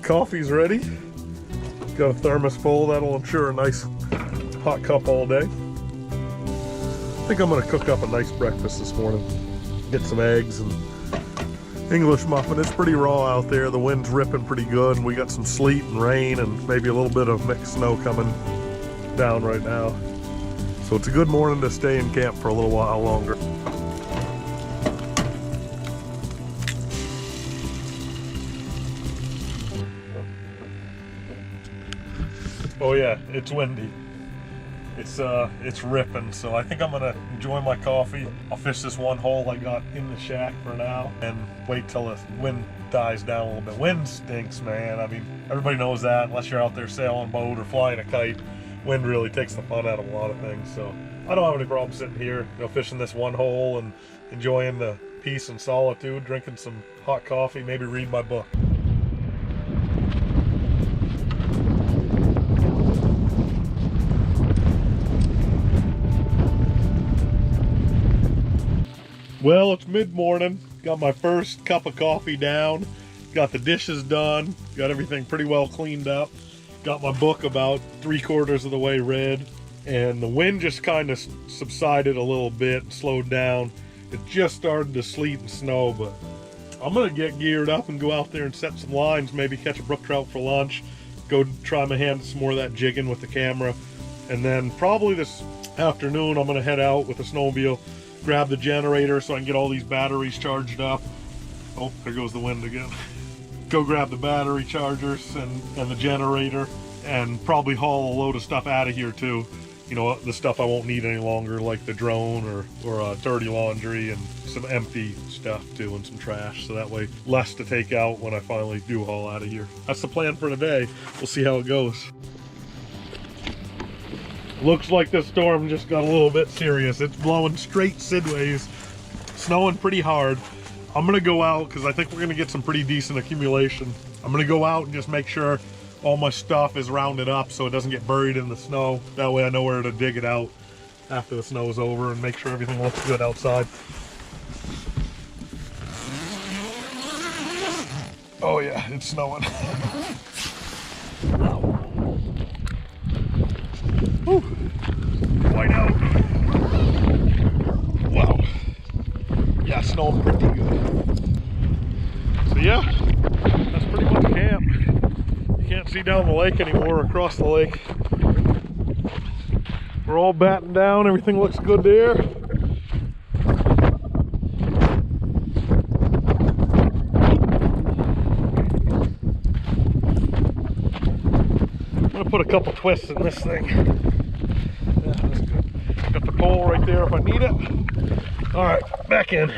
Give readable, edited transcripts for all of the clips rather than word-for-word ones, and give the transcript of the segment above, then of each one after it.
coffee's ready. Got a thermos full, that'll ensure a nice hot cup all day. I think I'm gonna cook up a nice breakfast this morning. Get some eggs and English muffin. It's pretty raw out there. The wind's ripping pretty good, and we got some sleet and rain and maybe a little bit of mixed snow coming down right now. So it's a good morning to stay in camp for a little while longer. Oh yeah, it's windy. It's ripping, so I think I'm gonna enjoy my coffee. I'll fish this one hole I got in the shack for now and wait till the wind dies down a little bit. Wind stinks, man. I mean, everybody knows that unless you're out there sailing a boat or flying a kite. Wind really takes the fun out of a lot of things, so I don't have any problem sitting here, fishing this one hole and enjoying the peace and solitude, drinking some hot coffee, maybe read my book. Well, it's mid-morning, got my first cup of coffee down, got the dishes done, got everything pretty well cleaned up, got my book about 3/4 of the way read, and the wind just kind of subsided a little bit and slowed down. It just started to sleet and snow, but I'm gonna get geared up and go out there and set some lines, maybe catch a brook trout for lunch, go try my hand at some more of that jigging with the camera, and then probably this afternoon I'm gonna head out with the snowmobile, grab the generator so I can get all these batteries charged up. Oh, there goes the wind again. Go grab the battery chargers and the generator, and probably haul a load of stuff out of here too. The stuff I won't need any longer, like the drone or dirty laundry and some empty stuff too, and some trash, so that way less to take out when I finally do haul out of here. That's the plan for today. We'll see how it goes. Looks like this storm just got a little bit serious. It's blowing straight sideways, snowing pretty hard. I'm gonna go out because I think we're gonna get some pretty decent accumulation. I'm gonna go out and just make sure all my stuff is rounded up so it doesn't get buried in the snow. That way I know where to dig it out after the snow is over and make sure everything looks good outside. Oh yeah, it's snowing. Whew. White out. Wow. Yeah, snowing pretty good. So yeah, that's pretty much camp. You can't see down the lake anymore, across the lake. We're all battened down, everything looks good there. I'm gonna put a couple twists in this thing. Yeah, that's good. Got the pole right there if I need it. All right, back in.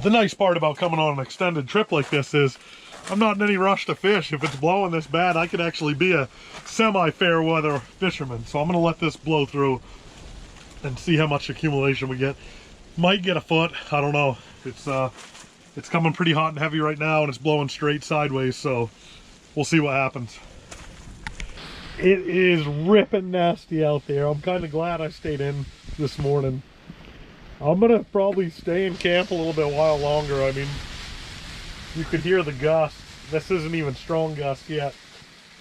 The nice part about coming on an extended trip like this is I'm not in any rush to fish. If it's blowing this bad, I could actually be a semi-fair weather fisherman. So I'm gonna let this blow through and see how much accumulation we get. Might get a foot, I don't know. It's coming pretty hot and heavy right now, and it's blowing straight sideways, so we'll see what happens. It is ripping nasty out there. I'm kind of glad I stayed in this morning. I'm gonna probably stay in camp a little bit while longer. I mean, you could hear the gusts. This isn't even strong gusts yet.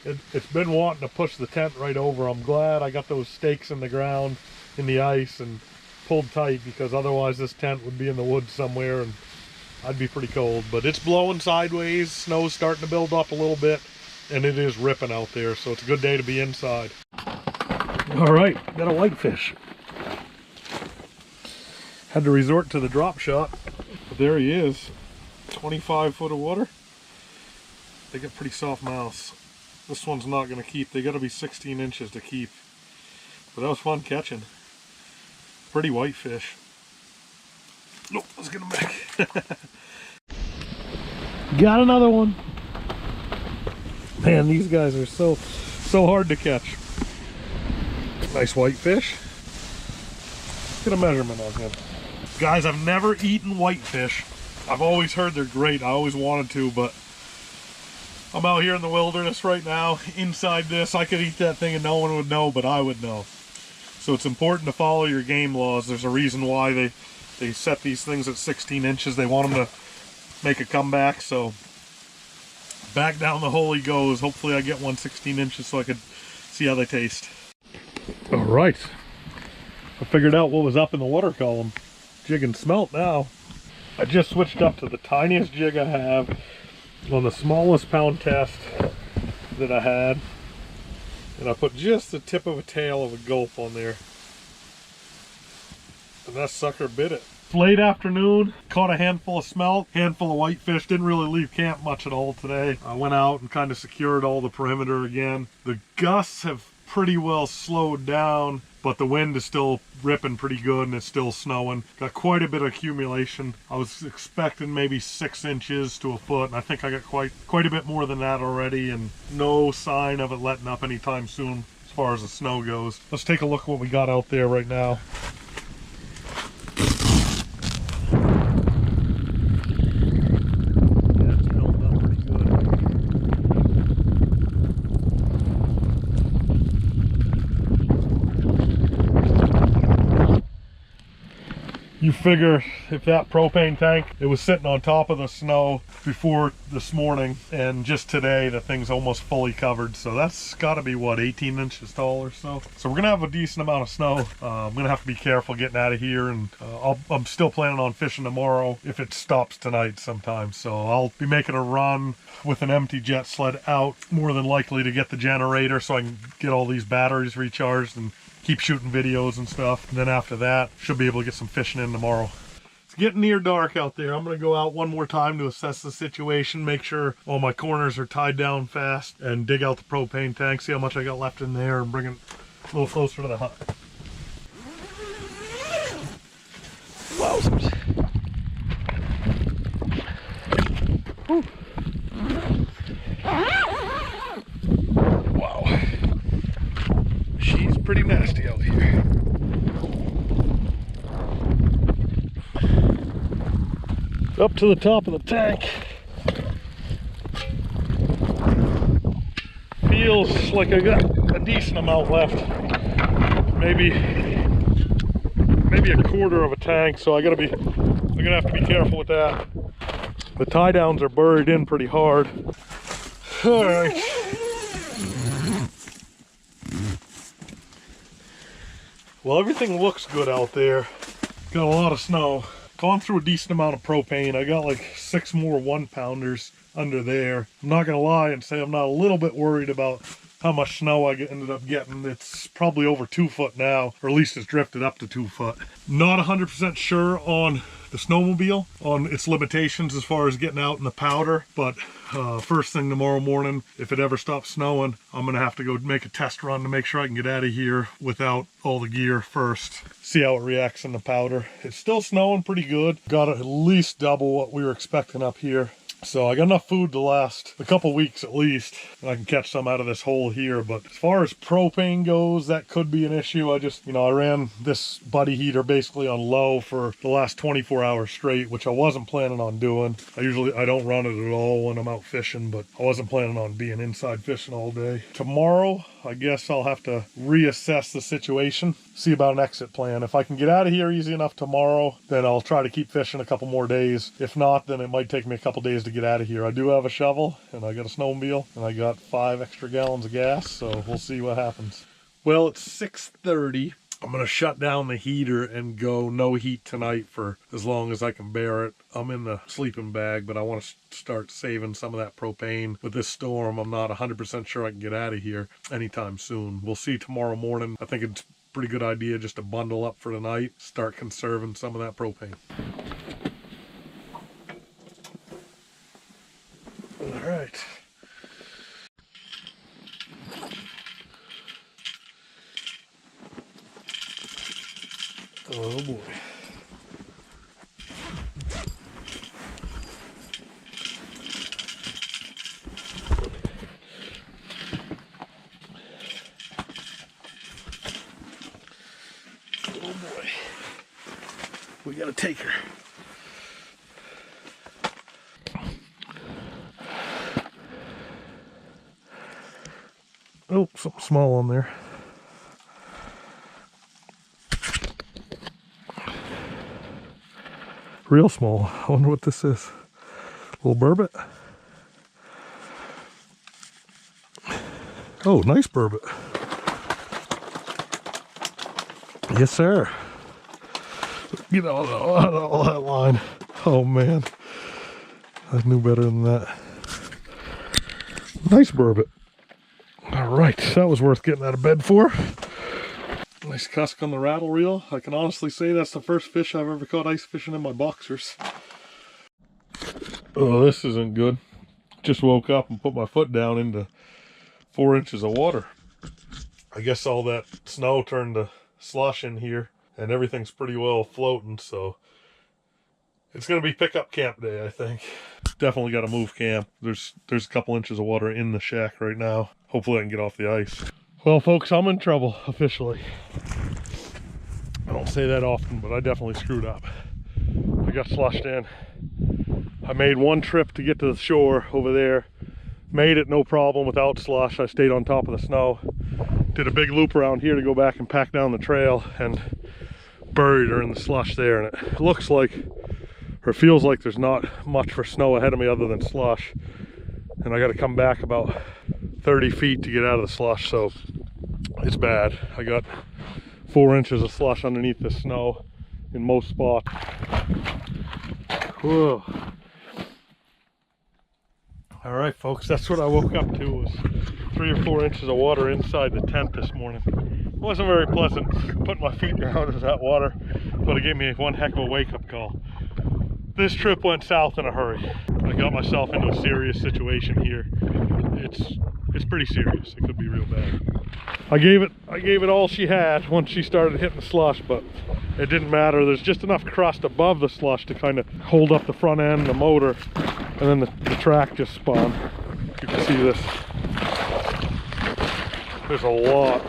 It's been wanting to push the tent right over. I'm glad I got those stakes in the ground, in the ice, and pulled tight, because otherwise this tent would be in the woods somewhere and I'd be pretty cold. But it's blowing sideways, snow's starting to build up a little bit, and it is ripping out there, so it's a good day to be inside. All right, got a whitefish. Had to resort to the drop shot, but there he is. 25 foot of water. They got pretty soft mouths. This one's not going to keep. They got to be 16 inches to keep. But that was fun catching. Pretty whitefish. Nope, let's get him back. Got another one. Man, these guys are so hard to catch. Nice whitefish. Get a measurement on him. Guys, I've never eaten whitefish. I've always heard they're great. I always wanted to, but I'm out here in the wilderness right now, inside this. I could eat that thing and no one would know, but I would know. So it's important to follow your game laws. There's a reason why they They set these things at 16 inches. They want them to make a comeback, so back down the hole he goes. Hopefully I get one 16 inches so I could see how they taste. All right, I figured out what was up in the water column. Jig and smelt now. I just switched up to the tiniest jig I have on the smallest pound test that I had, and I put just the tip of a tail of a gulp on there, and that sucker bit it. Late afternoon, caught a handful of smelt, handful of whitefish. Didn't really leave camp much at all today. I went out and kind of secured all the perimeter again. The gusts have pretty well slowed down, but the wind is still ripping pretty good and it's still snowing. Got quite a bit of accumulation. I was expecting maybe 6 inches to a foot, and I think I got quite a bit more than that already, and no sign of it letting up anytime soon as far as the snow goes. Let's take a look at what we got out there right now. You figure if that propane tank, it was sitting on top of the snow before this morning, and just today the thing's almost fully covered, so that's got to be what, 18 inches tall or so. So we're gonna have a decent amount of snow. I'm gonna have to be careful getting out of here, and I'm still planning on fishing tomorrow if it stops tonight sometime. So I'll be making a run with an empty jet sled out, more than likely to get the generator so I can get all these batteries recharged and keep shooting videos and stuff. And then after that, should be able to get some fishing in tomorrow. It's getting near dark out there. I'm going to go out one more time to assess the situation, make sure all my corners are tied down fast, and dig out the propane tank, see how much I got left in there, and bring it a little closer to the hut. Wowzers. Whew. Wow. She's pretty nasty out here. Up to the top of the tank. Feels like I got a decent amount left. Maybe a quarter of a tank, so I'm gonna have to be careful with that. The tie downs are buried in pretty hard. All right. Well, everything looks good out there. Got a lot of snow. Gone through a decent amount of propane. I got like 6 more 1-pounders under there. I'm not gonna lie and say I'm not a little bit worried about how much snow I ended up getting. It's probably over 2 foot now, or at least it's drifted up to 2 foot. Not 100% sure on the snowmobile, on its limitations as far as getting out in the powder, but first thing tomorrow morning, if it ever stops snowing, I'm gonna have to go make a test run to make sure I can get out of here without all the gear first. See how it reacts in the powder. It's still snowing pretty good. Got at least double what we were expecting up here. So I got enough food to last a couple weeks at least, and I can catch some out of this hole here. But as far as propane goes, that could be an issue. I ran this buddy heater basically on low for the last 24 hours straight, which I wasn't planning on doing. I don't run it at all when I'm out fishing, but I wasn't planning on being inside fishing all day. Tomorrow, I guess I'll have to reassess the situation, see about an exit plan. If I can get out of here easy enough tomorrow, then I'll try to keep fishing a couple more days. If not, then it might take me a couple days to get out of here. I do have a shovel, and I got a snowmobile, and I got 5 extra gallons of gas, so we'll see what happens. Well, it's 6:30. I'm gonna shut down the heater and go no heat tonight for as long as I can bear it. I'm in the sleeping bag, but I want to start saving some of that propane. With this storm, I'm not 100% sure I can get out of here anytime soon. We'll see tomorrow morning. I think it's a pretty good idea just to bundle up for tonight, start conserving some of that propane. All right. Oh boy. Oh boy. We gotta take her. Oh, something small on there. Real small. I wonder what this is. Little burbot. Oh, nice burbot. Yes, sir. Get out of all that line. Oh, man. I knew better than that. Nice burbot. All right, that was worth getting out of bed for. Nice cusk on the rattle reel. I can honestly say that's the first fish I've ever caught ice fishing in my boxers. Oh, this isn't good. Just woke up and put my foot down into 4 inches of water. I guess all that snow turned to slush in here and everything's pretty well floating, so it's gonna be pickup camp day, I think. Definitely gotta move camp. There's a couple inches of water in the shack right now. Hopefully I can get off the ice. Well, folks, I'm in trouble officially. I don't say that often, but I definitely screwed up. I got slushed in. I made one trip to get to the shore over there. Made it no problem without slush. I stayed on top of the snow. Did a big loop around here to go back and pack down the trail and buried her in the slush there. And it looks like, or feels like there's not much for snow ahead of me other than slush. And I got to come back about 30 feet to get out of the slush, so it's bad. I got 4 inches of slush underneath the snow in most spots. Whoa. All right, folks, that's what I woke up to, was 3 or 4 inches of water inside the tent this morning. It wasn't very pleasant putting my feet down in that water, but it gave me one heck of a wake-up call. This trip went south in a hurry. I got myself into a serious situation here. It's pretty serious. It could be real bad. I gave it all she had once she started hitting the slush, but it didn't matter. There's just enough crust above the slush to kind of hold up the front end, the motor, and then the track just spun. You can see this. There's a lot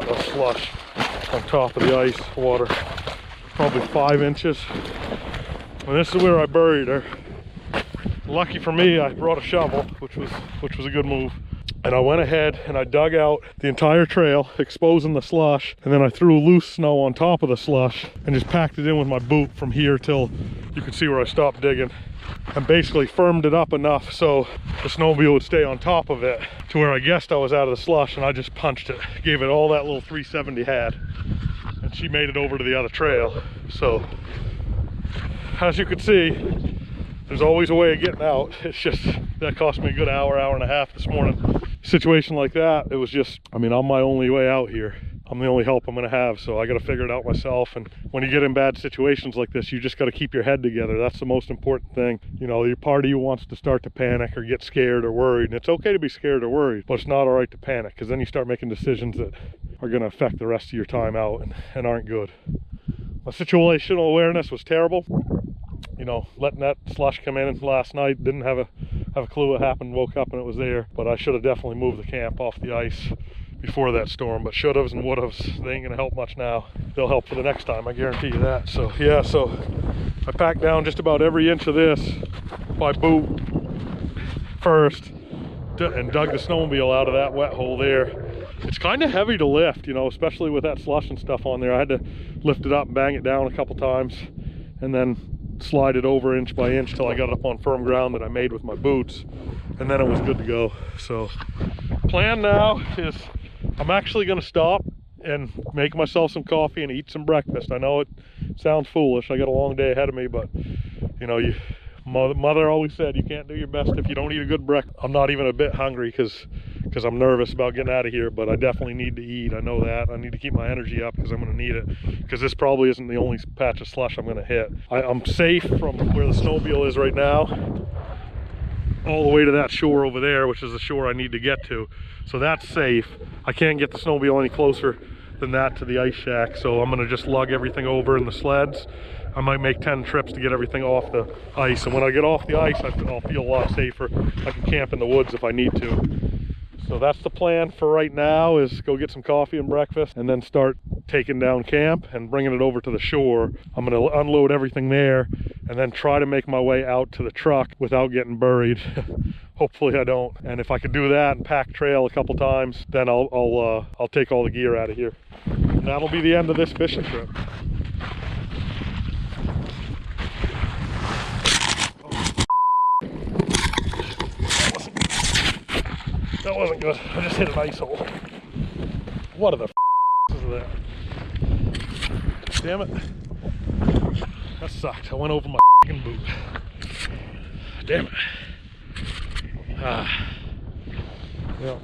of slush on top of the ice water. Probably 5 inches. And this is where I buried her. Lucky for me, I brought a shovel, which was a good move. And I went ahead and I dug out the entire trail, exposing the slush, and then I threw loose snow on top of the slush and just packed it in with my boot from here till you could see where I stopped digging, and basically firmed it up enough so the snowmobile would stay on top of it to where I guessed I was out of the slush, and I just punched it, gave it all that little 370 had, and she made it over to the other trail. So as you can see, there's always a way of getting out. It's just, that cost me a good hour and a half this morning. Situation like that, it was just, I mean, I'm my only way out here. I'm the only help I'm gonna have, so I gotta figure it out myself. And when you get in bad situations like this, you just gotta keep your head together. That's the most important thing. You know, your part of you wants to start to panic or get scared or worried. And it's okay to be scared or worried, but it's not all right to panic, because then you start making decisions that are gonna affect the rest of your time out and aren't good. My situational awareness was terrible. You know, letting that slush come in last night, didn't have a clue what happened, woke up and it was there. But I should have definitely moved the camp off the ice before that storm. But should haves and would haves, they ain't gonna help much now. They'll help for the next time, I guarantee you that. So yeah, so I packed down just about every inch of this by boot first and dug the snowmobile out of that wet hole there. It's kind of heavy to lift, you know, especially with that slush and stuff on there. I had to lift it up and bang it down a couple times and then slide it over inch by inch till I got it up on firm ground that I made with my boots, and then it was good to go. So plan now is I'm actually going to stop and make myself some coffee and eat some breakfast. I know it sounds foolish, I got a long day ahead of me, but you know, mother always said you can't do your best if you don't eat a good breakfast. I'm not even a bit hungry because I'm nervous about getting out of here, but I definitely need to eat. I know that. I need to keep my energy up because I'm going to need it, because this probably isn't the only patch of slush I'm going to hit. I'm safe from where the snowmobile is right now all the way to that shore over there, which is the shore I need to get to. So that's safe. I can't get the snowmobile any closer than that to the ice shack, so I'm going to just lug everything over in the sleds. I might make 10 trips to get everything off the ice, and when I get off the ice, I'll feel a lot safer. I can camp in the woods if I need to. So that's the plan for right now, is go get some coffee and breakfast and then start taking down camp and bringing it over to the shore. I'm going to unload everything there and then try to make my way out to the truck without getting buried. Hopefully I don't. And if I could do that and pack trail a couple times, then I'll take all the gear out of here. And that'll be the end of this fishing trip. that wasn't good. I just hit an ice hole. What the is that? Damn it. That sucked. I went over my boot. Damn it. Well,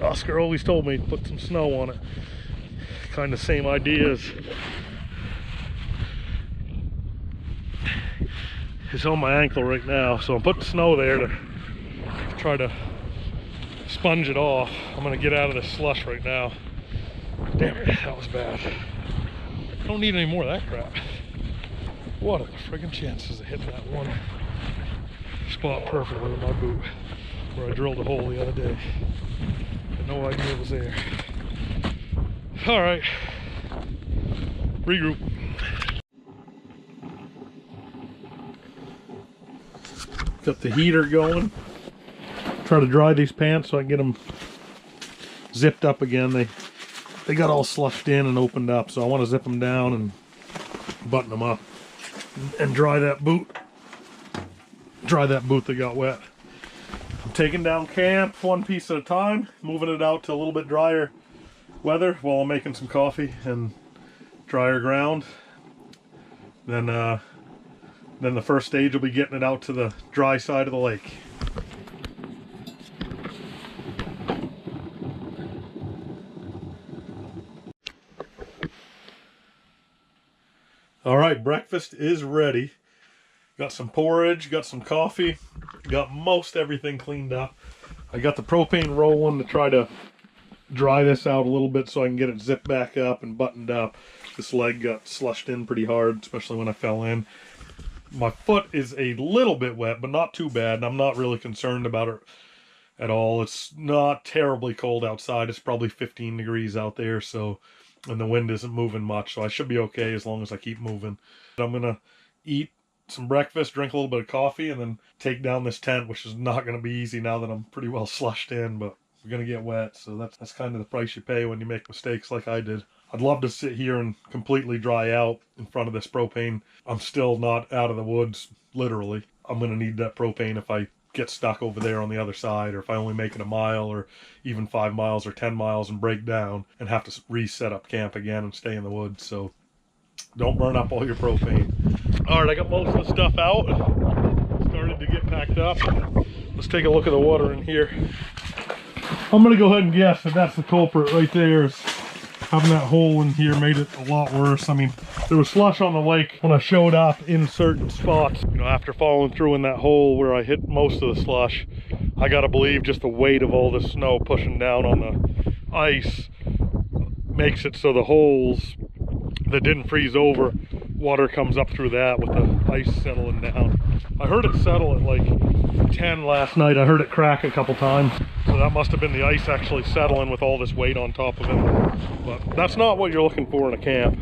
Oscar always told me to put some snow on it. Kind of same idea as it's on my ankle right now, so I'm putting snow there to try to sponge it off. I'm gonna get out of this slush right now. Damn it, that was bad. I don't need any more of that crap. What are the friggin' chances of hitting that one spot perfectly with my boot where I drilled a hole the other day? Had no idea it was there. All right, regroup. Got the heater going. Try to dry these pants so I can get them zipped up again. They got all slushed in and opened up, so I want to zip them down and button them up and dry that boot. Dry that boot that got wet. I'm taking down camp one piece at a time, moving it out to a little bit drier weather while I'm making some coffee and drier ground. Then the first stage will be getting it out to the dry side of the lake. All right, breakfast is ready. Got some porridge, got some coffee, got most everything cleaned up. I got the propane rolling to try to dry this out a little bit so I can get it zipped back up and buttoned up. This leg got slushed in pretty hard, especially when I fell in. My foot is a little bit wet, but not too bad, and I'm not really concerned about it at all. It's not terribly cold outside. It's probably 15 degrees out there, so, and the wind isn't moving much, so I should be okay as long as I keep moving. I'm gonna eat some breakfast, drink a little bit of coffee, and then take down this tent, which is not going to be easy now that I'm pretty well slushed in, but we're going to get wet, so that's kind of the price you pay when you make mistakes like I did. I'd love to sit here and completely dry out in front of this propane. I'm still not out of the woods, literally. I'm going to need that propane if I get stuck over there on the other side, or if I only make it a mile or even 5 miles or 10 miles and break down and have to reset up camp again and stay in the woods. So don't burn up all your propane. All right, I got most of the stuff out. Started to get packed up. Let's take a look at the water in here. I'm gonna go ahead and guess that that's the culprit right there. Is having that hole in here made it a lot worse. I mean, there was slush on the lake when I showed up in certain spots. You know, after falling through in that hole where I hit most of the slush, I gotta believe just the weight of all this snow pushing down on the ice makes it so the holes that didn't freeze over, water comes up through that with the ice settling down. I heard it settle at like 10 last night. I heard it crack a couple times. So that must have been the ice actually settling with all this weight on top of it. But that's not what you're looking for in a camp.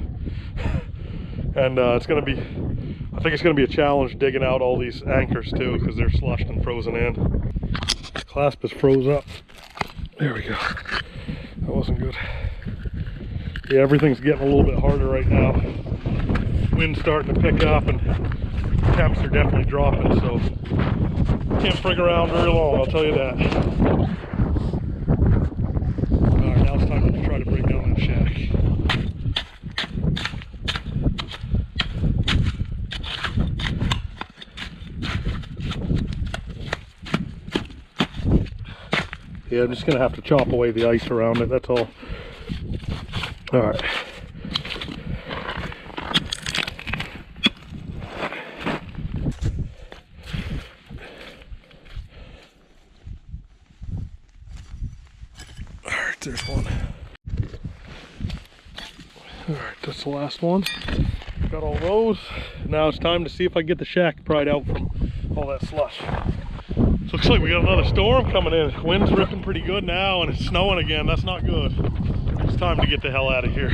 And it's gonna be, I think it's gonna be a challenge digging out all these anchors too, because they're slushed and frozen in. Clasp is froze up. There we go. That wasn't good. Yeah, everything's getting a little bit harder right now. Wind's starting to pick up and temps are definitely dropping, so can't frig around very long, I'll tell you that. Alright, now it's time to try to break down that shack. Yeah, I'm just gonna have to chop away the ice around it, that's all. All right. All right, there's one. All right, that's the last one. Got all those. Now it's time to see if I can get the shack pried out from all that slush. So looks like we got another storm coming in. Wind's ripping pretty good now, and it's snowing again. That's not good. It's time to get the hell out of here.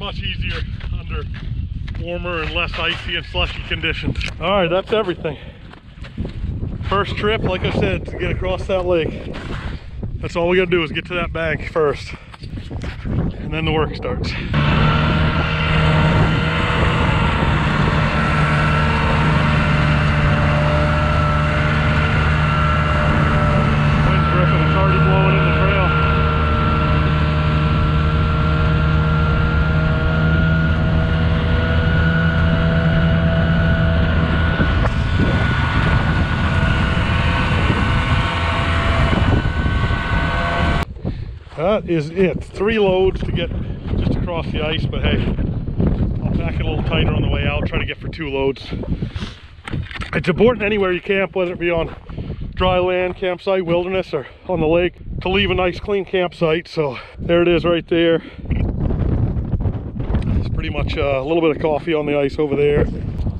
much easier under warmer and less icy and slushy conditions. All right, that's everything. First trip, like I said, to get across that lake. That's all we gotta do is get to that bank first, and then the work starts. That is it. 3 loads to get just across the ice, but hey, I'll pack it a little tighter on the way out, try to get for 2 loads. It's important anywhere you camp, whether it be on dry land, campsite, wilderness, or on the lake, to leave a nice clean campsite. So there it is right there. It's pretty much a little bit of coffee on the ice over there.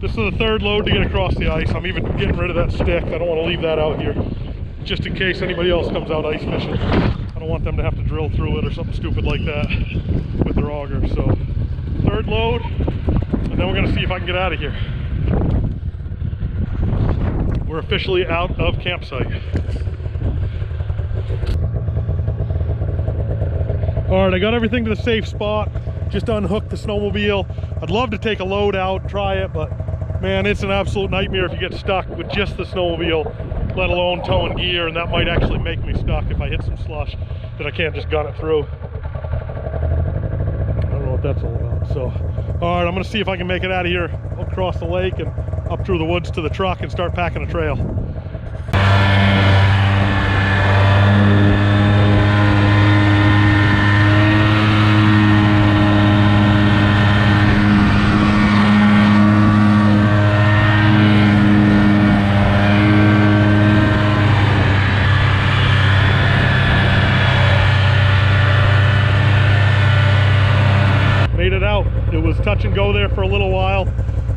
This is the 3rd load to get across the ice. I'm even getting rid of that stick. I don't want to leave that out here, just in case anybody else comes out ice fishing. I don't want them to have to drill through it or something stupid like that with their auger. So 3rd load, and then we're gonna see if I can get out of here. We're officially out of campsite. All right, I got everything to the safe spot. Just unhooked the snowmobile. I'd love to take a load out and try it, but man, it's an absolute nightmare if you get stuck with just the snowmobile, let alone towing gear, and that might actually make me stuck if I hit some slush that I can't just gun it through. I don't know what that's all about. So, all right, I'm gonna see if I can make it out of here, across the lake and up through the woods to the truck and start packing a trail. Touch and go there for a little while.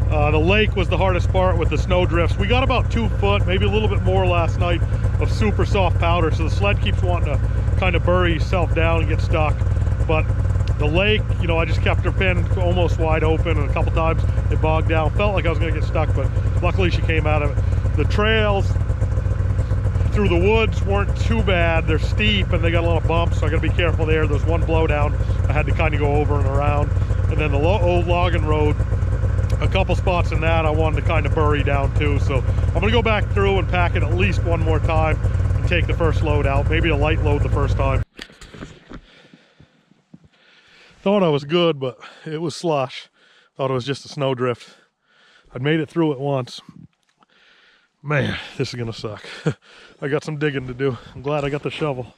The lake was the hardest part with the snow drifts. We got about 2 foot, maybe a little bit more last night, of super soft powder, so the sled keeps wanting to kind of bury itself down and get stuck. But the lake, you know, I just kept her pin almost wide open, and a couple times it bogged down. Felt like I was going to get stuck, but luckily she came out of it. The trails through the woods weren't too bad. They're steep and they got a lot of bumps, so I got to be careful there. There's one blowdown I had to kind of go over and around. And then the old logging road, a couple spots in that I wanted to kind of bury down too. So I'm gonna go back through and pack it at least one more time and take the first load out. Maybe a light load the first time. Thought I was good, but it was slush. Thought it was just a snow drift. I'd made it through it once. Man, this is gonna suck. I got some digging to do. I'm glad I got the shovel.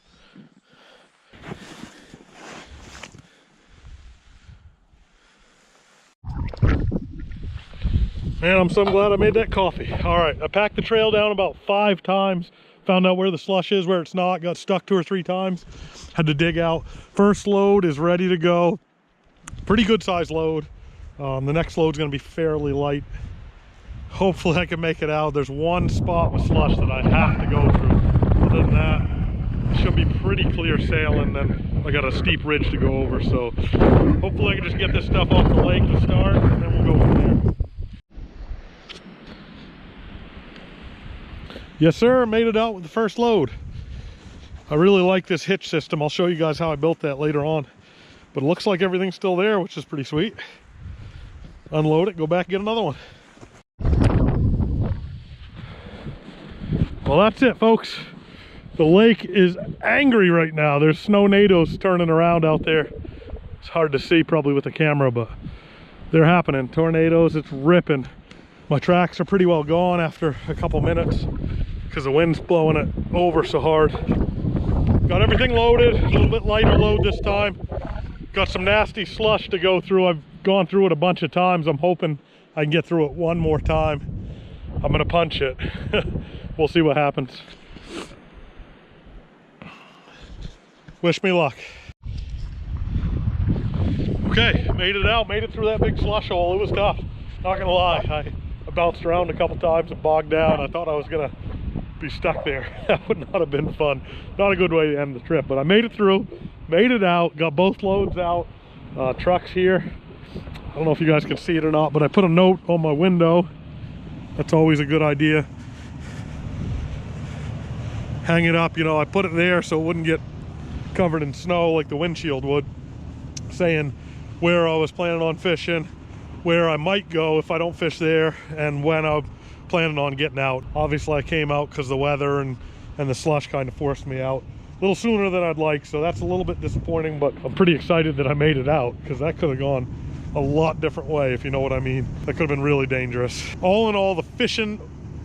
Man, I'm so glad I made that coffee. All right, I packed the trail down about 5 times. Found out where the slush is, where it's not. Got stuck 2 or 3 times. Had to dig out. First load is ready to go. Pretty good size load. The next load's gonna be fairly light. Hopefully I can make it out. There's one spot with slush that I have to go through. Other than that, it should be pretty clear sailing. Then I got a steep ridge to go over. So hopefully I can just get this stuff off the lake to start, and then we'll go from there. Yes sir, made it out with the first load. I really like this hitch system. I'll show you guys how I built that later on. But it looks like everything's still there, which is pretty sweet. Unload it, go back and get another one. Well, that's it folks. The lake is angry right now. There's snow nados turning around out there. It's hard to see probably with the camera, but they're happening. Tornadoes, it's ripping. My tracks are pretty well gone after a couple minutes because the wind's blowing it over so hard. Got everything loaded, a little bit lighter load this time. Got some nasty slush to go through. I've gone through it a bunch of times. I'm hoping I can get through it one more time. I'm gonna punch it. We'll see what happens. Wish me luck. Okay, made it out, made it through that big slush hole. It was tough, not gonna lie. I bounced around a couple times and bogged down. I thought I was gonna be stuck there. That would not have been fun. Not a good way to end the trip, but I made it through, made it out, got both loads out. trucks here. I don't know if you guys can see it or not, but I put a note on my window. That's always a good idea. Hang it up, you know, I put it there so it wouldn't get covered in snow like the windshield would, saying where I was planning on fishing, where I might go if I don't fish there, and when I'm planning on getting out. Obviously I came out because the weather and the slush kind of forced me out a little sooner than I'd like, so that's a little bit disappointing, but I'm pretty excited that I made it out, because that could have gone a lot different way, if you know what I mean. That could have been really dangerous. All in all, the fishing,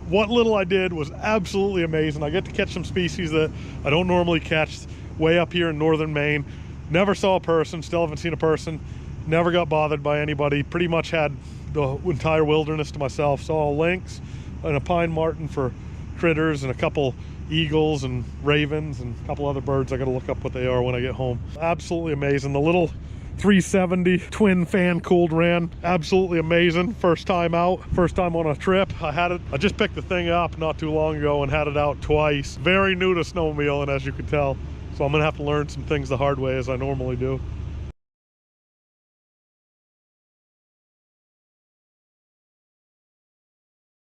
what little I did, was absolutely amazing. I get to catch some species that I don't normally catch way up here in northern Maine. Never saw a person, still haven't seen a person, never got bothered by anybody, pretty much had the entire wilderness to myself. Saw a lynx and a pine marten for critters, and a couple eagles and ravens and a couple other birds. I gotta look up what they are when I get home. Absolutely amazing. The little 370 twin fan cooled ran, absolutely amazing. First time out, first time on a trip. I just picked the thing up not too long ago and had it out twice. Very new to snowmobiling, as you can tell, so I'm gonna have to learn some things the hard way, as I normally do.